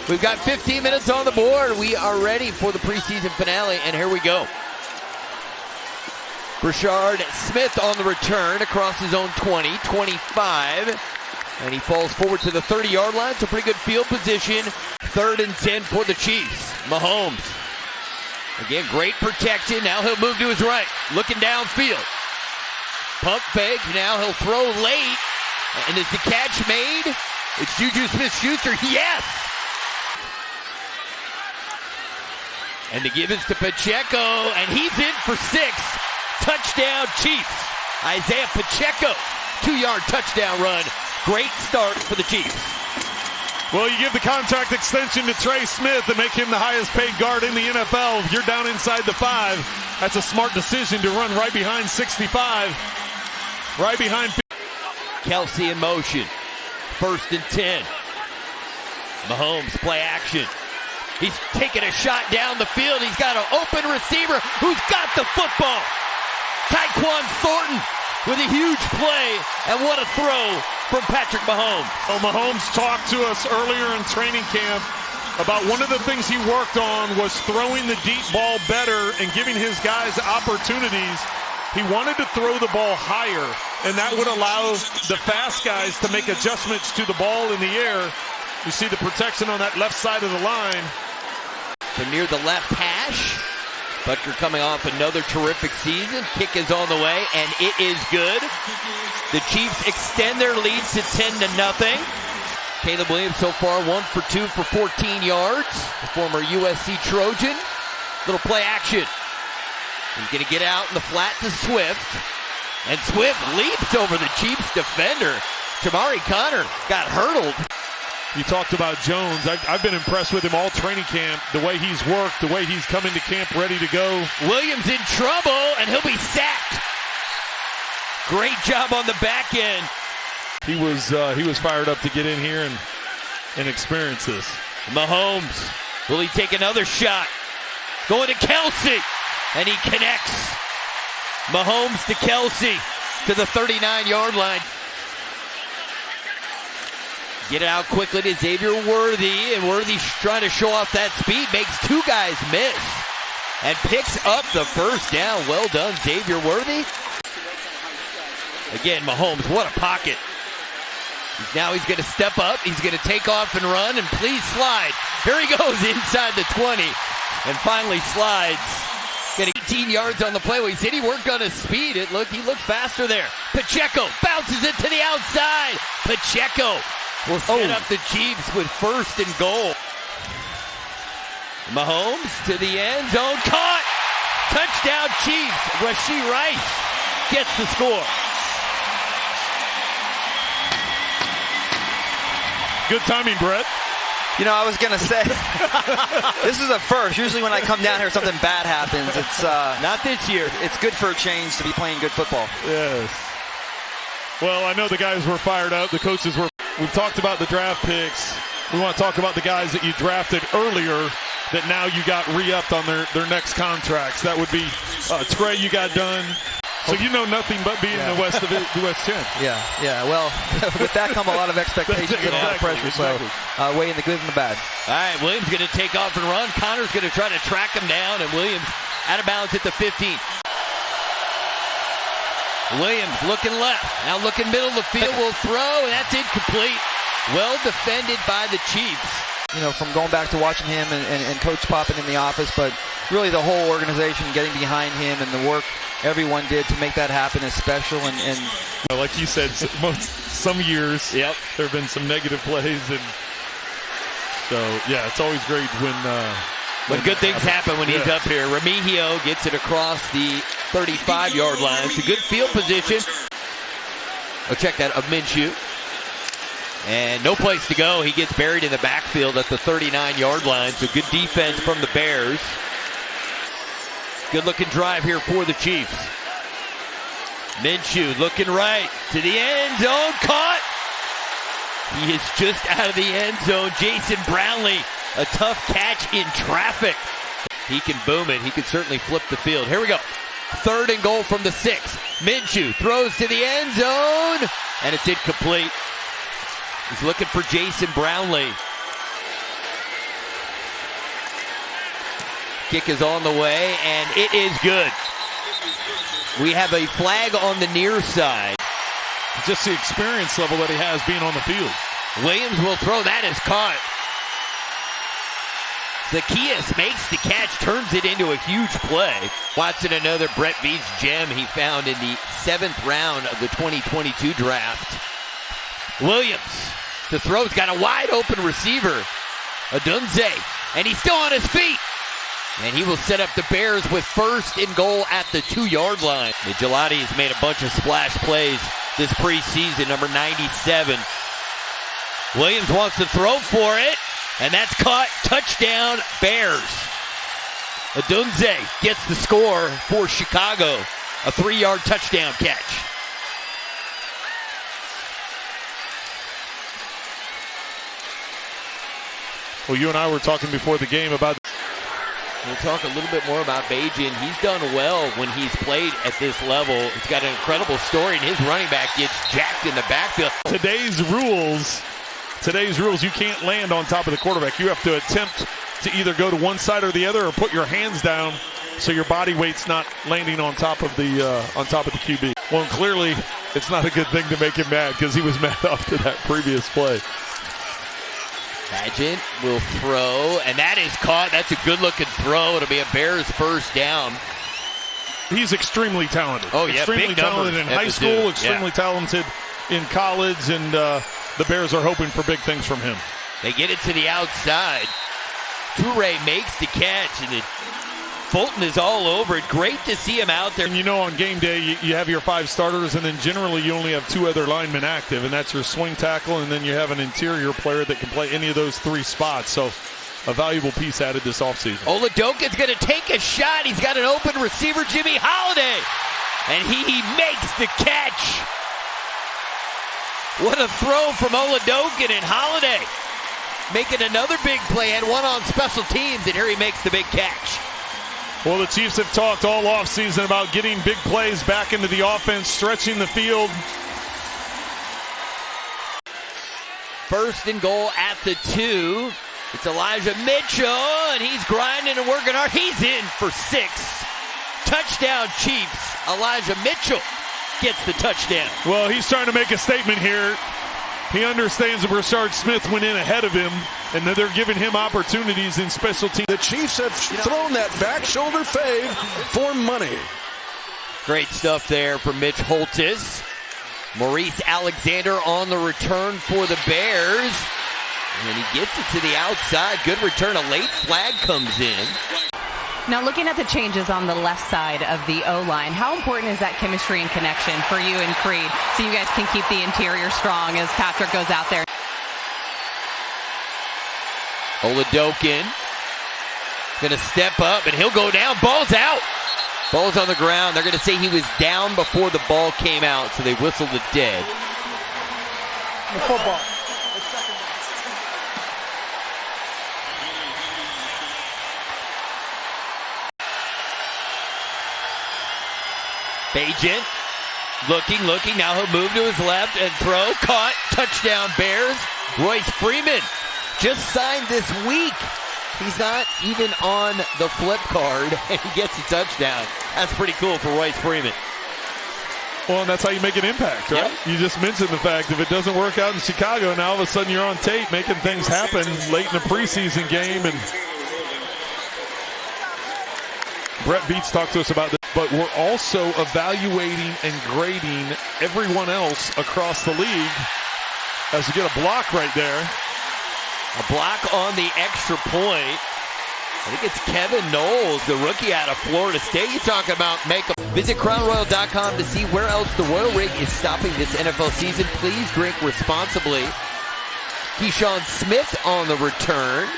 We've got 15 minutes on the board. We are ready for the preseason finale, and here we go. Brashard Smith on the return across his own 20, 25, and he falls forward to the 30-yard line. So pretty good field position. 3rd and 10 for the Chiefs. Mahomes. Again, great protection. Now he'll move to his right, looking downfield. Pump fake. Now he'll throw late. And is the catch made? It's Juju Smith-Schuster. Yes! And the give is to Pacheco, and he's in for 6. Touchdown Chiefs. Isaiah Pacheco, 2-yard touchdown run. Great start for the Chiefs. Well, you give the contract extension to Trey Smith and make him the highest paid guard in the NFL. You're down inside the 5. That's a smart decision to run right behind 65. Right behind Kelsey in motion. 1st and 10. Mahomes play action. He's taking a shot down the field. He's got an open receiver who's got the football. Tyquan Thornton with a huge play, and what a throw from Patrick Mahomes. Well, Mahomes talked to us earlier in training camp about one of the things he worked on was throwing the deep ball better and giving his guys opportunities. He wanted to throw the ball higher, and that would allow the fast guys to make adjustments to the ball in the air. You see the protection on that left side of the line. From near the left hash. Butker coming off another terrific season. Kick is on the way, and it is good. The Chiefs extend their lead to 10-0. Caleb Williams so far 1 for 2 for 14 yards. The former USC Trojan. Little play action. He's going to get out in the flat to Swift. And Swift leaps over the Chiefs defender. Jamari Connor got hurdled. You talked about Jones. I've been impressed with him all training camp. The way he's worked, the way he's come into camp ready to go. Williams in trouble, and he'll be sacked. Great job on the back end. He was fired up to get in here and experience this. Mahomes, will he take another shot? Going to Kelsey, and he connects. Mahomes to Kelsey to the 39-yard line. Get it out quickly to Xavier Worthy, and Worthy's trying to show off that speed, makes 2 guys miss, and picks up the first down. Well done, Xavier Worthy. Again, Mahomes, what a pocket. Now he's going to step up, he's going to take off and run, and please slide. Here he goes inside the 20, and finally slides. Got 18 yards on the play. Well, he said he worked on his speed. He looked faster there. Pacheco bounces it to the outside. Pacheco will set up the Chiefs with 1st and goal. Mahomes to the end zone. Caught! Touchdown Chiefs. Rashee Rice gets the score. Good timing, Brett. You know, I was going to say, this is a first. Usually when I come down here, something bad happens. It's not this year. It's good for a change to be playing good football. Yes. Well, I know the guys were fired up. The coaches were. We've talked about the draft picks. We want to talk about the guys that you drafted earlier that now you got re-upped on their next contracts. That would be Trey, you got done. So you know nothing but being the West champ. Yeah. Well, with that come a lot of expectations and a lot of pressure. Exactly. So weighing the good and the bad. All right, Williams going to take off and run. Connor's going to try to track him down, and Williams out of bounds at the 15. Williams looking left, now looking middle of the field, will throw, and that's incomplete. Well defended by the Chiefs. You know, from going back to watching him and Coach popping in the office, but really the whole organization getting behind him and the work everyone did to make that happen is special. And like you said, some years there have been some negative plays, and so yeah, it's always great when good things happen when he's up here. Remigio gets it across the 35-yard line. It's a good field position. Oh, check that, of Minshew. And no place to go. He gets buried in the backfield at the 39-yard line. So good defense from the Bears. Good looking drive here for the Chiefs. Minshew looking right to the end zone. Caught. He is just out of the end zone. Jason Brownlee, a tough catch in traffic. He can boom it. He can certainly flip the field. Here we go. 3rd and goal from the 6. Minshew throws to the end zone, and it's incomplete. He's looking for Jason Brownlee. Kick is on the way, and it is good. We have a flag on the near side. Just the experience level that he has being on the field. Williams will throw. That is caught. Zacchaeus makes the catch, turns it into a huge play. Watching another Brett Veach gem he found in the 7th round of the 2022 draft. Williams, the throw's got a wide open receiver, Adunze, and he's still on his feet. And he will set up the Bears with 1st and goal at the 2-yard line. Gelati has made a bunch of splash plays this preseason, number 97. Williams wants to throw for it, and that's caught. Touchdown, Bears. Adunze gets the score for Chicago, a 3-yard touchdown catch. Well, you and I were talking before the game about. We'll talk a little bit more about Bajan. He's done well when he's played at this level. He's got an incredible story, and his running back gets jacked in the backfield. Today's rules, you can't land on top of the quarterback. You have to attempt to either go to one side or the other, or put your hands down so your body weight's not landing on top of the QB. Well, clearly, it's not a good thing to make him mad, because he was mad after that previous play. Pageant will throw, and that is caught. That's a good-looking throw. It'll be a Bears 1st down. He's extremely talented. Oh, yeah, extremely big talented in high school, extremely talented in college, and the Bears are hoping for big things from him. They get it to the outside. Toure makes the catch, and Fulton is all over it. Great to see him out there. And you know, on game day, you have your 5 starters, and then generally you only have 2 other linemen active, and that's your swing tackle, and then you have an interior player that can play any of those 3 spots. So a valuable piece added this offseason. Oladokin's going to take a shot. He's got an open receiver, Jimmy Holiday, and he makes the catch. What a throw from Oladokin, and Holiday making another big play. Had one on special teams, and here he makes the big catch. Well, the Chiefs have talked all offseason about getting big plays back into the offense, stretching the field. 1st and goal at the 2. It's Elijah Mitchell, and he's grinding and working hard. He's in for 6. Touchdown, Chiefs. Elijah Mitchell gets the touchdown. Well, he's trying to make a statement here. He understands that Rashard Smith went in ahead of him, and that they're giving him opportunities in special teams. The Chiefs have thrown that back shoulder fade for money. Great stuff there from Mitch Holtis. Maurice Alexander on the return for the Bears. And he gets it to the outside. Good return. A late flag comes in. Now, looking at the changes on the left side of the O-line, how important is that chemistry and connection for you and Creed, so you guys can keep the interior strong as Patrick goes out there? Oladokin going to step up, and he'll go down. Ball's out. Ball's on the ground. They're going to say he was down before the ball came out, so they whistled it dead. The football. Bajan looking. Now he'll move to his left and throw. Caught. Touchdown, Bears. Royce Freeman just signed this week. He's not even on the flip card, and he gets a touchdown. That's pretty cool for Royce Freeman. Well, and that's how you make an impact, right? Yep. You just mentioned the fact if it doesn't work out in Chicago, now all of a sudden you're on tape making things happen late in a preseason game. And Brett Veach talked to us about this, but we're also evaluating and grading everyone else across the league as you get a block right there. A block on the extra point. I think it's Kevin Knowles, the rookie out of Florida State. You talk about makeup. Visit crownroyal.com to see where else the Royal Rig is stopping this NFL season. Please drink responsibly. Keyshawn Smith on the return.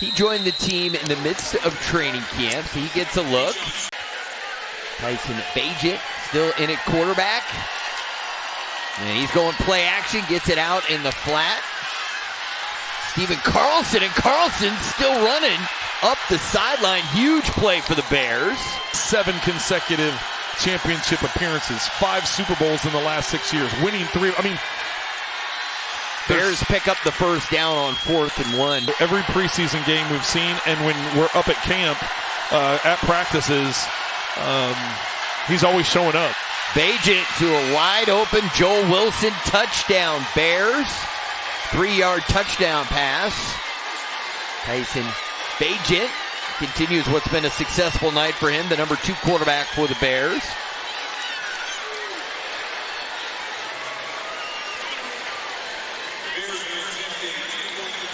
He joined the team in the midst of training camp, so he gets a look. Tyson Bagent still in at quarterback. And he's going play action, gets it out in the flat. Steven Carlson, and Carlson still running up the sideline. Huge play for the Bears. 7 consecutive championship appearances, 5 Super Bowls in the last 6 years, winning 3. I mean, Bears pick up the first down on 4th and 1. Every preseason game we've seen, and when we're up at camp, at practices, he's always showing up. Bagent to a wide open Joel Wilson touchdown. Bears 3-yard touchdown pass. Tyson Bagent continues what's been a successful night for him, the number 2 quarterback for the Bears.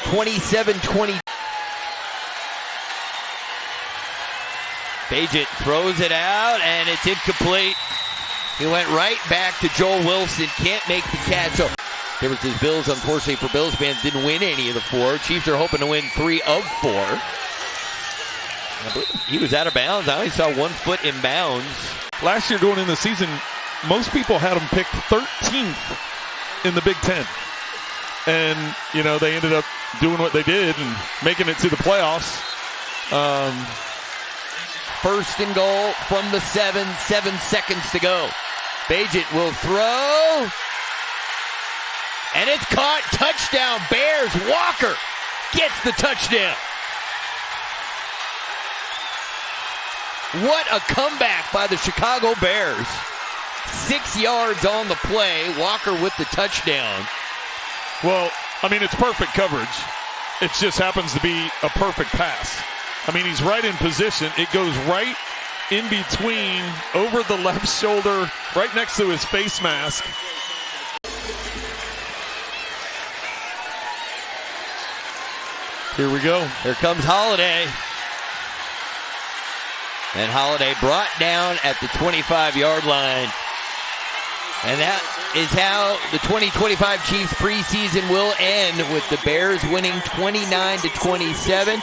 (27-20). Bagent throws it out, and it's incomplete. He went right back to Joel Wilson. Can't make the catch. So, difference is Bills, unfortunately for Bills fans, didn't win any of the 4. Chiefs are hoping to win 3 of 4. I believe he was out of bounds. I only saw 1 foot in bounds. Last year going into the season, most people had him picked 13th in the Big Ten. And, you know, they ended up doing what they did and making it to the playoffs. First and goal from the 7 seconds to go. Bagent will throw. And it's caught. Touchdown, Bears. Walker gets the touchdown. What a comeback by the Chicago Bears. 6 yards on the play. Walker with the touchdown. Well, I mean, it's perfect coverage. It just happens to be a perfect pass. I mean, he's right in position. It goes right in between, over the left shoulder, right next to his face mask. Here we go. Here comes Holiday. And Holiday brought down at the 25-yard line. And that is how the 2025 Chiefs preseason will end, with the Bears winning 29-27.